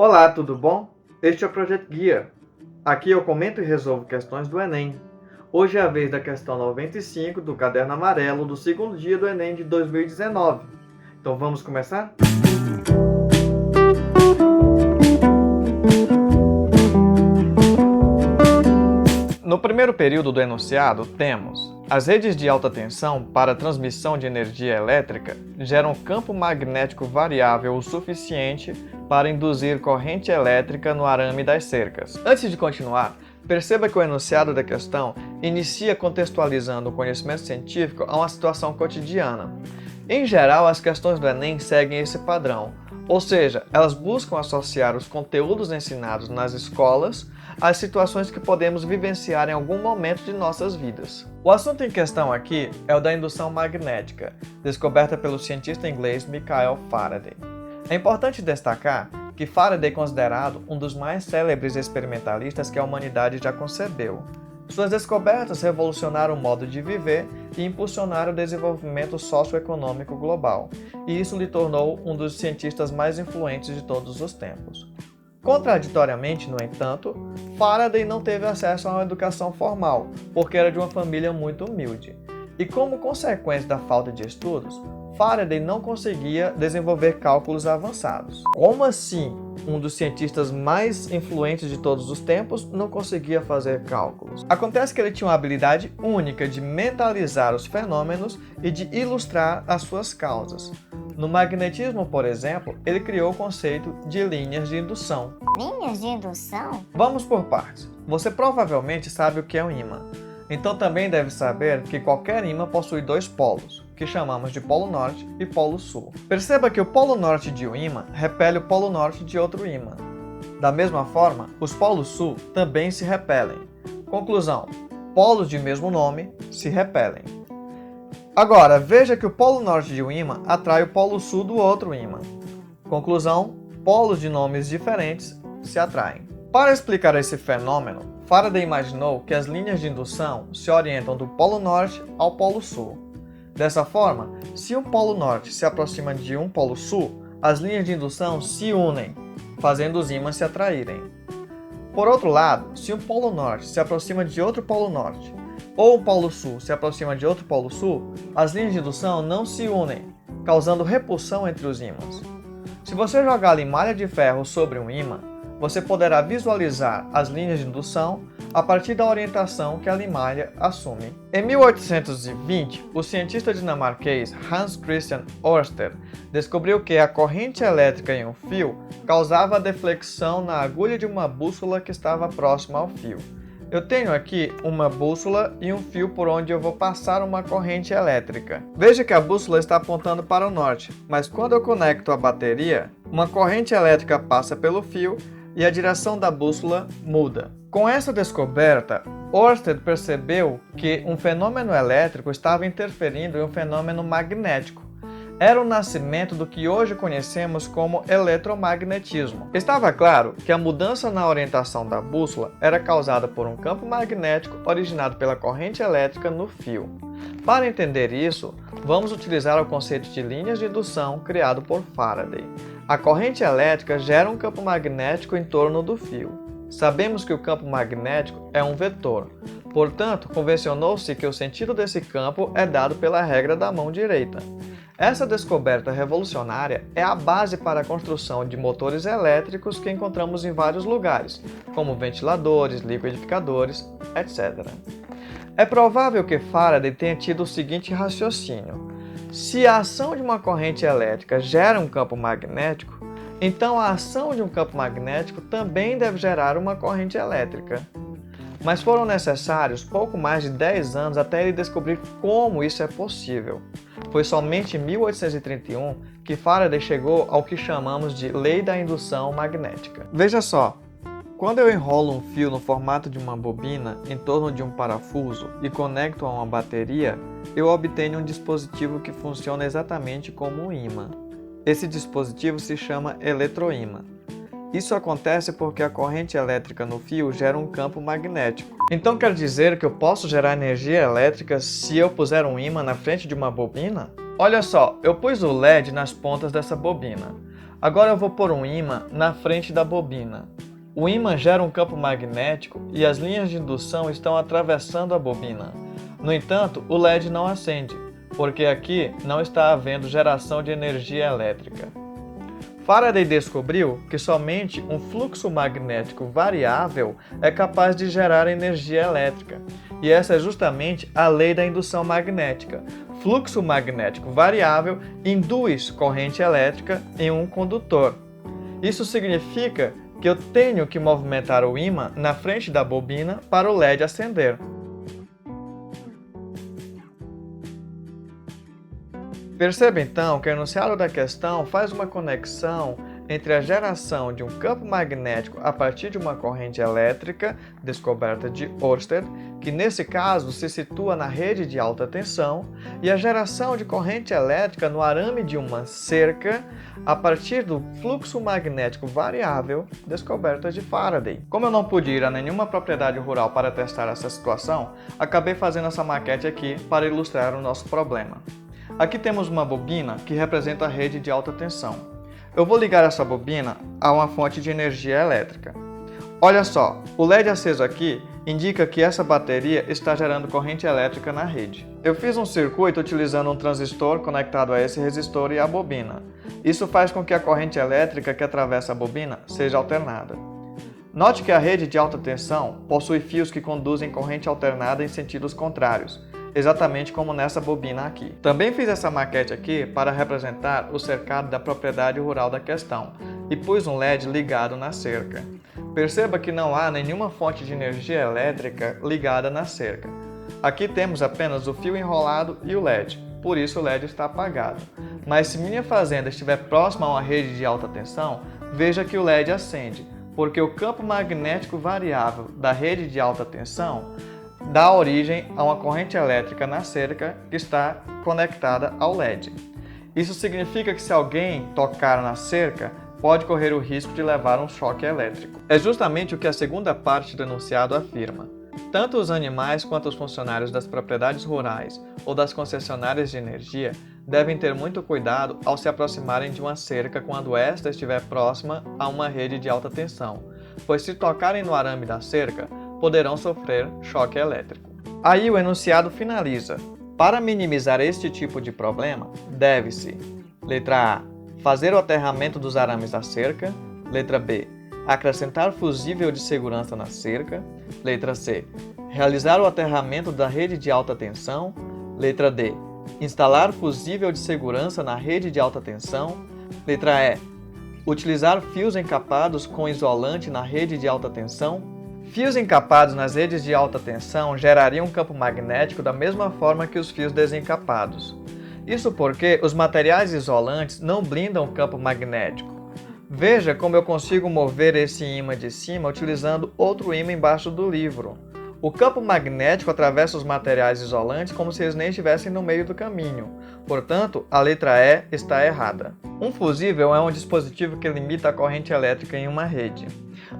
Olá, tudo bom? Este é o Projeto Guia. Aqui eu comento e resolvo questões do Enem. Hoje é a vez da questão 95 do caderno amarelo do segundo dia do Enem de 2019. Então vamos começar? No primeiro período do enunciado, temos: as redes de alta tensão para transmissão de energia elétrica geram campo magnético variável o suficiente para induzir corrente elétrica no arame das cercas. Antes de continuar, perceba que o enunciado da questão inicia contextualizando o conhecimento científico a uma situação cotidiana. Em geral, as questões do Enem seguem esse padrão, ou seja, elas buscam associar os conteúdos ensinados nas escolas às situações que podemos vivenciar em algum momento de nossas vidas. O assunto em questão aqui é o da indução magnética, descoberta pelo cientista inglês Michael Faraday. É importante destacar que Faraday é considerado um dos mais célebres experimentalistas que a humanidade já concebeu. Suas descobertas revolucionaram o modo de viver e impulsionaram o desenvolvimento socioeconômico global, e isso lhe tornou um dos cientistas mais influentes de todos os tempos. Contraditoriamente, no entanto, Faraday não teve acesso a uma educação formal, porque era de uma família muito humilde. E como consequência da falta de estudos, Faraday não conseguia desenvolver cálculos avançados. Como assim um dos cientistas mais influentes de todos os tempos não conseguia fazer cálculos? Acontece que ele tinha uma habilidade única de mentalizar os fenômenos e de ilustrar as suas causas. No magnetismo, por exemplo, ele criou o conceito de linhas de indução. Linhas de indução? Vamos por partes. Você provavelmente sabe o que é um ímã. Então também deve saber que qualquer ímã possui dois polos, que chamamos de polo norte e polo sul. Perceba que o polo norte de um ímã repele o polo norte de outro ímã. Da mesma forma, os polos sul também se repelem. Conclusão: polos de mesmo nome se repelem. Agora, veja que o polo norte de um ímã atrai o polo sul do outro ímã. Conclusão: polos de nomes diferentes se atraem. Para explicar esse fenômeno, Faraday imaginou que as linhas de indução se orientam do polo norte ao polo sul. Dessa forma, se um polo norte se aproxima de um polo sul, as linhas de indução se unem, fazendo os ímãs se atraírem. Por outro lado, se um polo norte se aproxima de outro polo norte, ou um polo sul se aproxima de outro polo sul, as linhas de indução não se unem, causando repulsão entre os ímãs. Se você jogar limalha de ferro sobre um ímã, você poderá visualizar as linhas de indução a partir da orientação que a limalha assume. Em 1820, o cientista dinamarquês Hans Christian Ørsted descobriu que a corrente elétrica em um fio causava deflexão na agulha de uma bússola que estava próxima ao fio. Eu tenho aqui uma bússola e um fio por onde eu vou passar uma corrente elétrica. Veja que a bússola está apontando para o norte, mas quando eu conecto a bateria, uma corrente elétrica passa pelo fio e a direção da bússola muda. Com essa descoberta, Ørsted percebeu que um fenômeno elétrico estava interferindo em um fenômeno magnético. Era o nascimento do que hoje conhecemos como eletromagnetismo. Estava claro que a mudança na orientação da bússola era causada por um campo magnético originado pela corrente elétrica no fio. Para entender isso, vamos utilizar o conceito de linhas de indução criado por Faraday. A corrente elétrica gera um campo magnético em torno do fio. Sabemos que o campo magnético é um vetor. Portanto, convencionou-se que o sentido desse campo é dado pela regra da mão direita. Essa descoberta revolucionária é a base para a construção de motores elétricos que encontramos em vários lugares, como ventiladores, liquidificadores, etc. É provável que Faraday tenha tido o seguinte raciocínio: se a ação de uma corrente elétrica gera um campo magnético, então a ação de um campo magnético também deve gerar uma corrente elétrica. Mas foram necessários pouco mais de 10 anos até ele descobrir como isso é possível. Foi somente em 1831 que Faraday chegou ao que chamamos de Lei da Indução Magnética. Veja só, quando eu enrolo um fio no formato de uma bobina em torno de um parafuso e conecto a uma bateria, eu obtenho um dispositivo que funciona exatamente como um ímã. Esse dispositivo se chama eletroímã. Isso acontece porque a corrente elétrica no fio gera um campo magnético. Então quer dizer que eu posso gerar energia elétrica se eu puser um ímã na frente de uma bobina? Olha só, eu pus o LED nas pontas dessa bobina. Agora eu vou pôr um ímã na frente da bobina. O ímã gera um campo magnético e as linhas de indução estão atravessando a bobina. No entanto, o LED não acende, porque aqui não está havendo geração de energia elétrica. Faraday descobriu que somente um fluxo magnético variável é capaz de gerar energia elétrica. E essa é justamente a lei da indução magnética. Fluxo magnético variável induz corrente elétrica em um condutor. Isso significa que eu tenho que movimentar o ímã na frente da bobina para o LED acender. Perceba então que o enunciado da questão faz uma conexão entre a geração de um campo magnético a partir de uma corrente elétrica, descoberta de Ørsted, que nesse caso se situa na rede de alta tensão, e a geração de corrente elétrica no arame de uma cerca a partir do fluxo magnético variável, descoberta de Faraday. Como eu não pude ir a nenhuma propriedade rural para testar essa situação, acabei fazendo essa maquete aqui para ilustrar o nosso problema. Aqui temos uma bobina que representa a rede de alta tensão. Eu vou ligar essa bobina a uma fonte de energia elétrica. Olha só, o LED aceso aqui indica que essa bateria está gerando corrente elétrica na rede. Eu fiz um circuito utilizando um transistor conectado a esse resistor e a bobina. Isso faz com que a corrente elétrica que atravessa a bobina seja alternada. Note que a rede de alta tensão possui fios que conduzem corrente alternada em sentidos contrários, exatamente como nessa bobina aqui. Também fiz essa maquete aqui para representar o cercado da propriedade rural da questão e pus um LED ligado na cerca. Perceba que não há nenhuma fonte de energia elétrica ligada na cerca. Aqui temos apenas o fio enrolado e o LED, por isso o LED está apagado. Mas se minha fazenda estiver próxima a uma rede de alta tensão, veja que o LED acende, porque o campo magnético variável da rede de alta tensão dá origem a uma corrente elétrica na cerca que está conectada ao LED. Isso significa que se alguém tocar na cerca, pode correr o risco de levar um choque elétrico. É justamente o que a segunda parte do enunciado afirma. Tanto os animais quanto os funcionários das propriedades rurais ou das concessionárias de energia devem ter muito cuidado ao se aproximarem de uma cerca quando esta estiver próxima a uma rede de alta tensão, pois se tocarem no arame da cerca, poderão sofrer choque elétrico. Aí o enunciado finaliza. Para minimizar este tipo de problema, deve-se: letra A, fazer o aterramento dos arames da cerca. Letra B, acrescentar fusível de segurança na cerca. Letra C, realizar o aterramento da rede de alta tensão. Letra D, instalar fusível de segurança na rede de alta tensão. Letra E, utilizar fios encapados com isolante na rede de alta tensão. Fios encapados nas redes de alta tensão gerariam um campo magnético da mesma forma que os fios desencapados. Isso porque os materiais isolantes não blindam o campo magnético. Veja como eu consigo mover esse ímã de cima utilizando outro ímã embaixo do livro. O campo magnético atravessa os materiais isolantes como se eles nem estivessem no meio do caminho. Portanto, a letra E está errada. Um fusível é um dispositivo que limita a corrente elétrica em uma rede.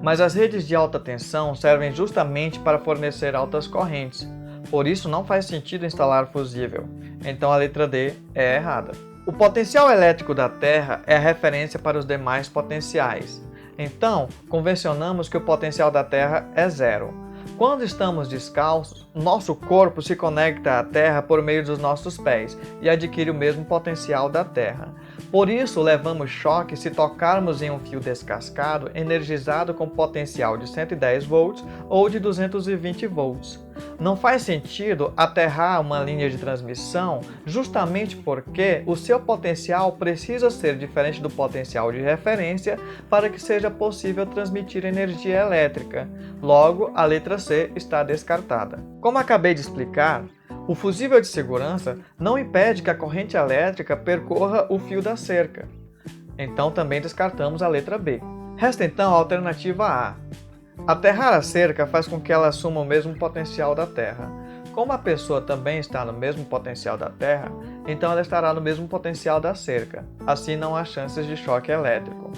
Mas as redes de alta tensão servem justamente para fornecer altas correntes. Por isso não faz sentido instalar fusível. Então a letra D é errada. O potencial elétrico da Terra é a referência para os demais potenciais. Então, convencionamos que o potencial da Terra é zero. Quando estamos descalços, nosso corpo se conecta à Terra por meio dos nossos pés e adquire o mesmo potencial da Terra. Por isso, levamos choque se tocarmos em um fio descascado energizado com potencial de 110 volts ou de 220 volts. Não faz sentido aterrar uma linha de transmissão justamente porque o seu potencial precisa ser diferente do potencial de referência para que seja possível transmitir energia elétrica. Logo, a letra C está descartada. Como acabei de explicar, o fusível de segurança não impede que a corrente elétrica percorra o fio da cerca. Então também descartamos a letra B. Resta então a alternativa A. Aterrar a cerca faz com que ela assuma o mesmo potencial da Terra. Como a pessoa também está no mesmo potencial da Terra, então ela estará no mesmo potencial da cerca. Assim não há chances de choque elétrico.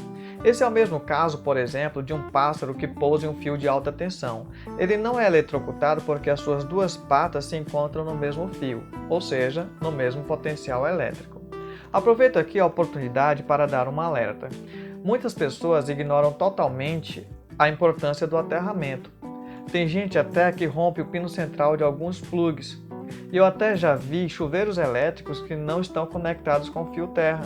Esse é o mesmo caso, por exemplo, de um pássaro que pousa em um fio de alta tensão. Ele não é eletrocutado porque as suas duas patas se encontram no mesmo fio, ou seja, no mesmo potencial elétrico. Aproveito aqui a oportunidade para dar uma alerta. Muitas pessoas ignoram totalmente a importância do aterramento. Tem gente até que rompe o pino central de alguns plugs. E eu até já vi chuveiros elétricos que não estão conectados com fio terra.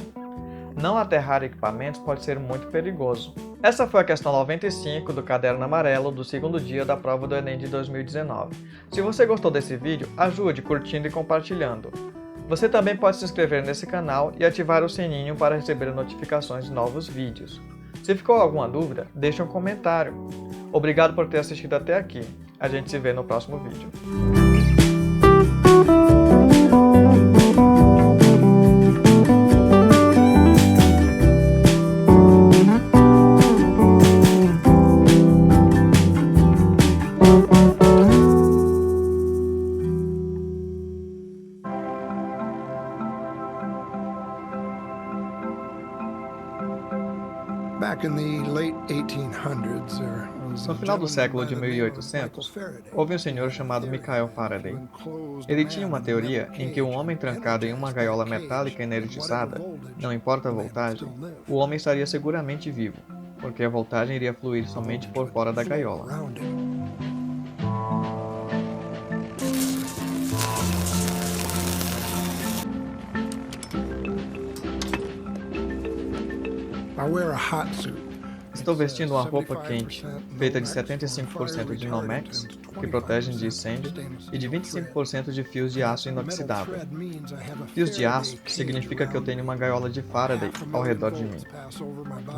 Não aterrar equipamentos pode ser muito perigoso. Essa foi a questão 95 do Caderno Amarelo do segundo dia da prova do Enem de 2019. Se você gostou desse vídeo, ajude curtindo e compartilhando. Você também pode se inscrever nesse canal e ativar o sininho para receber notificações de novos vídeos. Se ficou alguma dúvida, deixe um comentário. Obrigado por ter assistido até aqui. A gente se vê no próximo vídeo. No final do século de 1800, houve um senhor chamado Michael Faraday. Ele tinha uma teoria em que um homem trancado em uma gaiola metálica energizada, não importa a voltagem, o homem estaria seguramente vivo, porque a voltagem iria fluir somente por fora da gaiola. Estou vestindo uma roupa quente, feita de 75% de Nomex, que protegem de incêndio, e de 25% de fios de aço inoxidável. Fios de aço significa que eu tenho uma gaiola de Faraday ao redor de mim.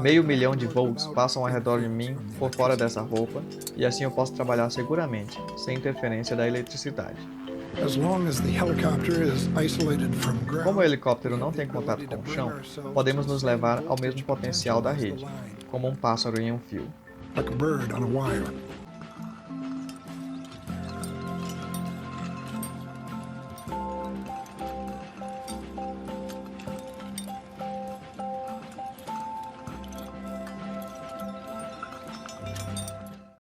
500 mil de volts passam ao redor de mim por fora dessa roupa, e assim eu posso trabalhar seguramente, sem interferência da eletricidade. Como o helicóptero não tem contato com o chão, podemos nos levar ao mesmo potencial da rede, como um pássaro em um fio.